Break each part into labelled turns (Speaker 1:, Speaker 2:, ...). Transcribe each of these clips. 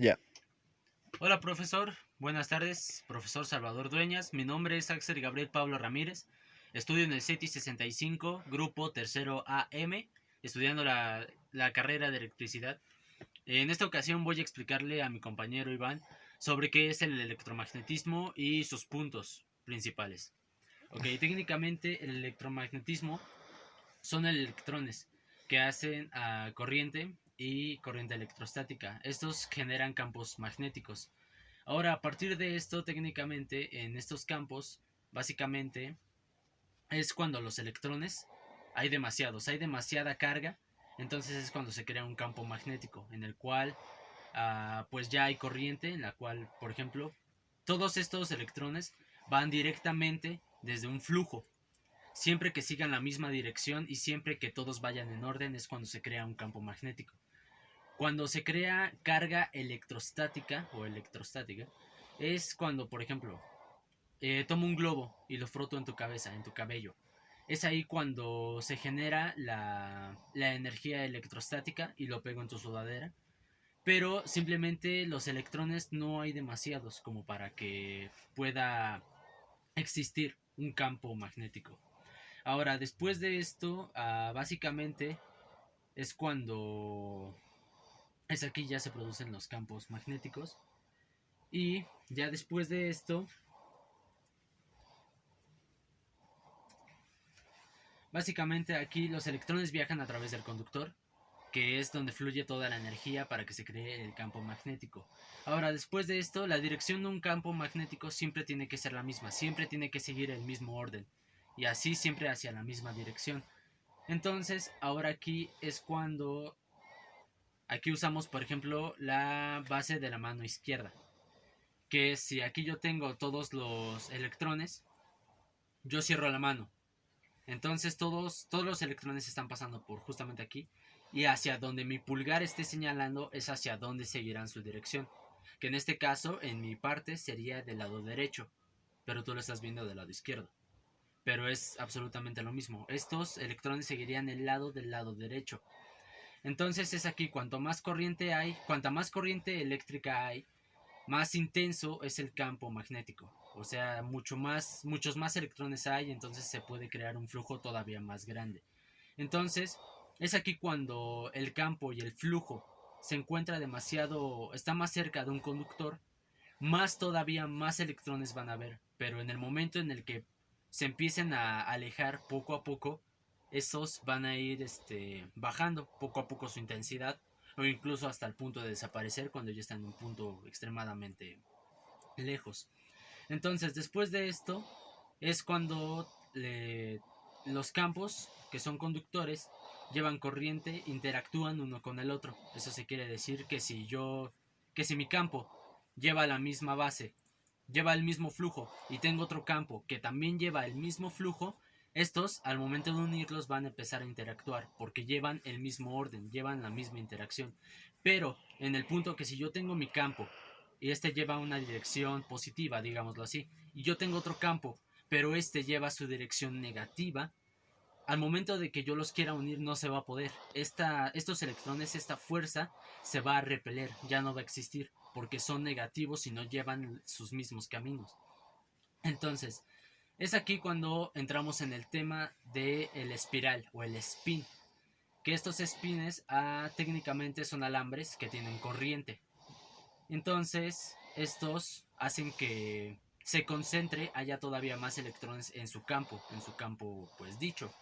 Speaker 1: Ya.
Speaker 2: Hola profesor, buenas tardes, profesor Salvador Dueñas. Mi nombre es Axel Gabriel Pablo Ramírez. Estudio en el CETI 65, grupo tercero AM, estudiando la carrera de electricidad. En esta ocasión voy a explicarle a mi compañero Iván sobre qué es el electromagnetismo y sus puntos principales. Ok, técnicamente el electromagnetismo son electrones que hacen corriente y corriente electrostática. Estos generan campos magnéticos. Ahora, a partir de esto, técnicamente, en estos campos, básicamente, es cuando los electrones hay demasiada carga, entonces es cuando se crea un campo magnético, en el cual, pues ya hay corriente, en la cual, por ejemplo, todos estos electrones van directamente desde un flujo. Siempre que sigan la misma dirección y siempre que todos vayan en orden es cuando se crea un campo magnético. Cuando se crea carga electrostática o electrostática, es cuando, por ejemplo, tomo un globo y lo froto en tu cabeza, en tu cabello. Es ahí cuando se genera la energía electrostática y lo pego en tu sudadera. Pero simplemente los electrones no hay demasiados como para que pueda existir un campo magnético. Ahora, después de esto, básicamente es cuando es aquí ya se producen los campos magnéticos. Y ya después de esto, básicamente aquí los electrones viajan a través del conductor, que es donde fluye toda la energía para que se cree el campo magnético. Ahora, después de esto, la dirección de un campo magnético siempre tiene que ser la misma, siempre tiene que seguir el mismo orden, y así siempre hacia la misma dirección. Entonces, ahora aquí es cuando aquí usamos, por ejemplo, la base de la mano izquierda, que es si aquí yo tengo todos los electrones, yo cierro la mano. Entonces todos los electrones están pasando por justamente aquí y hacia donde mi pulgar esté señalando es hacia donde seguirán su dirección. Que en este caso, en mi parte, sería del lado derecho, pero tú lo estás viendo del lado izquierdo. Pero es absolutamente lo mismo. Estos electrones seguirían el lado del lado derecho. Entonces es aquí, cuanto más corriente hay, cuanta más corriente eléctrica hay, más intenso es el campo magnético. O sea, muchos más electrones hay, entonces se puede crear un flujo todavía más grande. Entonces, es aquí cuando el campo y el flujo se encuentra demasiado, está más cerca de un conductor, más todavía más electrones van a haber. Pero en el momento en el que se empiecen a alejar poco a poco, esos van a ir bajando poco a poco su intensidad o incluso hasta el punto de desaparecer cuando ya están en un punto extremadamente lejos. Entonces, después de esto, es cuando los campos, que son conductores, llevan corriente, interactúan uno con el otro. Eso se quiere decir que si mi campo lleva la misma base, lleva el mismo flujo, y tengo otro campo que también lleva el mismo flujo, estos al momento de unirlos van a empezar a interactuar porque llevan el mismo orden, llevan la misma interacción. Pero en el punto que si yo tengo mi campo y este lleva una dirección positiva, digámoslo así, y yo tengo otro campo, pero este lleva su dirección negativa, al momento de que yo los quiera unir no se va a poder. Estos electrones, esta fuerza se va a repeler, ya no va a existir, porque son negativos y no llevan sus mismos caminos. Entonces, es aquí cuando entramos en el tema del espiral o el spin, que estos spines técnicamente son alambres que tienen corriente. Entonces, estos hacen que se concentre, haya todavía más electrones en su campo pues dicho.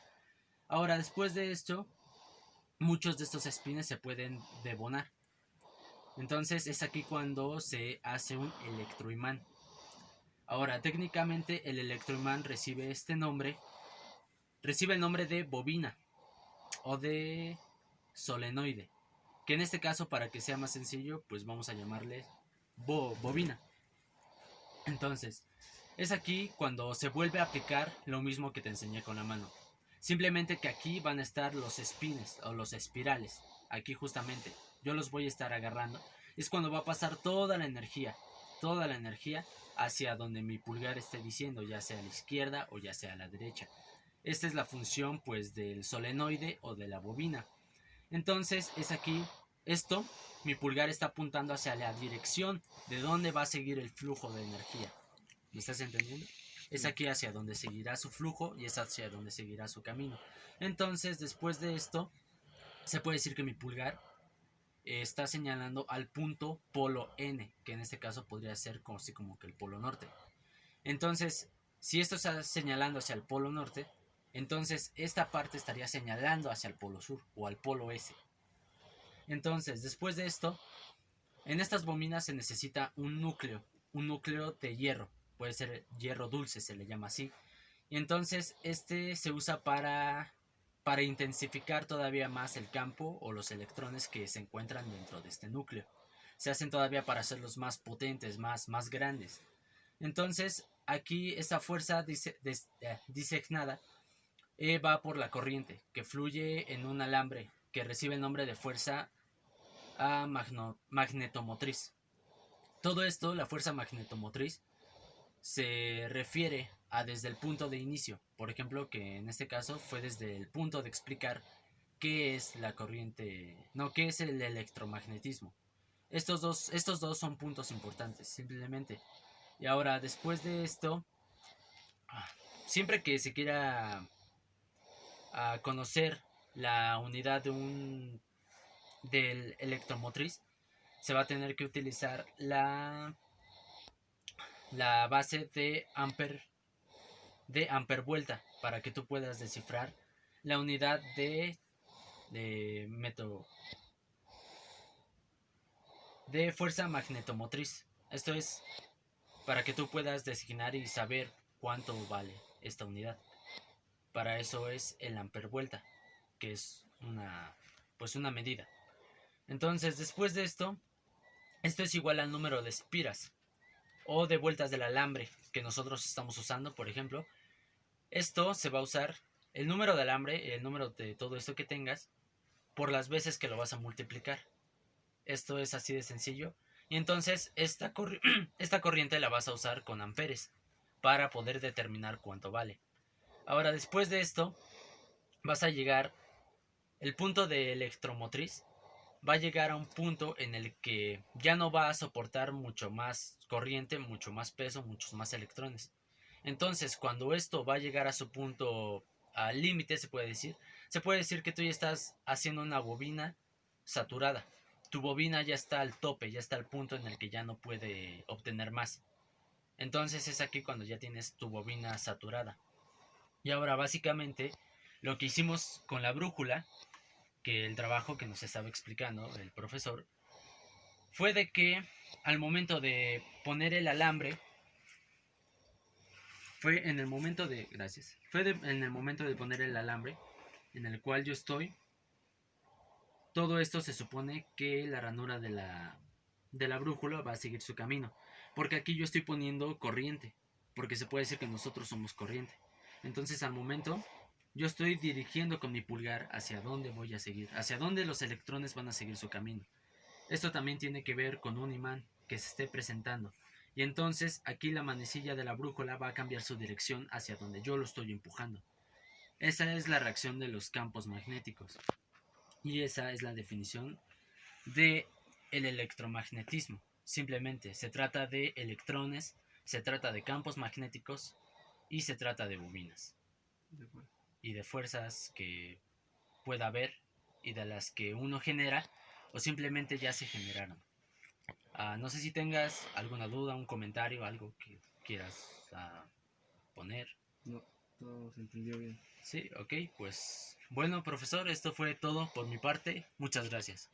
Speaker 2: Ahora, después de esto, muchos de estos spines se pueden debonar. Entonces es aquí cuando se hace un electroimán. Ahora, técnicamente el electroimán recibe el nombre de bobina o de solenoide, que en este caso, para que sea más sencillo, pues vamos a llamarle bobina. Entonces, es aquí cuando se vuelve a aplicar lo mismo que te enseñé con la mano. Simplemente que aquí van a estar los espines o los espirales. Aquí justamente yo los voy a estar agarrando. Es cuando va a pasar toda la energía hacia donde mi pulgar esté diciendo, ya sea a la izquierda o ya sea a la derecha. Esta es la función pues del solenoide o de la bobina. Entonces es aquí Esto, mi pulgar está apuntando hacia la dirección de dónde va a seguir el flujo de energía. ¿Me estás entendiendo? Es aquí hacia donde seguirá su flujo y es hacia donde seguirá su camino. Entonces, después de esto, se puede decir que mi pulgar está señalando al punto polo N, que en este caso podría ser como que el polo norte. Entonces, si esto está señalando hacia el polo norte, entonces esta parte estaría señalando hacia el polo sur o al polo S. Entonces, después de esto, en estas bobinas se necesita un núcleo de hierro, puede ser hierro dulce, se le llama así. Y entonces este se usa para intensificar todavía más el campo o los electrones que se encuentran dentro de este núcleo. Se hacen todavía para hacerlos más potentes, más grandes. Entonces, aquí esta fuerza diseccionada va por la corriente que fluye en un alambre que recibe el nombre de fuerza magnetomotriz. Todo esto, la fuerza magnetomotriz, se refiere a desde el punto de inicio. Por ejemplo, que en este caso fue desde el punto de explicar qué es la corriente, no, qué es el electromagnetismo. Estos dos son puntos importantes, simplemente. Y ahora, después de esto, siempre que se quiera conocer la unidad del electromotriz, se va a tener que utilizar la base de amper vuelta para que tú puedas descifrar la unidad de, método, de fuerza magnetomotriz. Esto es para que tú puedas designar y saber cuánto vale esta unidad. Para eso es el amper vuelta, que es una medida. Entonces, después de esto es igual al número de espiras o de vueltas del alambre que nosotros estamos usando, por ejemplo. Esto se va a usar el número de alambre, el número de todo esto que tengas, por las veces que lo vas a multiplicar. Esto es así de sencillo. Y entonces esta corriente la vas a usar con amperes para poder determinar cuánto vale. Ahora, después de esto, vas a llegar, el punto de electromotriz va a llegar a un punto en el que ya no va a soportar mucho más corriente, mucho más peso, muchos más electrones. Entonces, cuando esto va a llegar a su punto al límite, se puede decir que tú ya estás haciendo una bobina saturada. Tu bobina ya está al tope, ya está al punto en el que ya no puede obtener más. Entonces es aquí cuando ya tienes tu bobina saturada. Y ahora básicamente lo que hicimos con la brújula, que el trabajo que nos estaba explicando el profesor, fue de que al momento de poner el alambre, fue en el momento de, gracias, en el momento de poner el alambre en el cual yo estoy, todo esto se supone que la ranura de la brújula va a seguir su camino, porque aquí yo estoy poniendo corriente, porque se puede decir que nosotros somos corriente. Entonces al momento yo estoy dirigiendo con mi pulgar hacia dónde voy a seguir, hacia dónde los electrones van a seguir su camino. Esto también tiene que ver con un imán que se esté presentando. Y entonces aquí la manecilla de la brújula va a cambiar su dirección hacia donde yo lo estoy empujando. Esa es la reacción de los campos magnéticos. Y esa es la definición de el electromagnetismo. Simplemente se trata de electrones, se trata de campos magnéticos y se trata de bobinas. Y de fuerzas que pueda haber y de las que uno genera o simplemente ya se generaron. No sé si tengas alguna duda, un comentario, algo que quieras poner.
Speaker 1: No, todo se entendió bien.
Speaker 2: Sí, ok, pues bueno, profesor, esto fue todo por mi parte. Muchas gracias.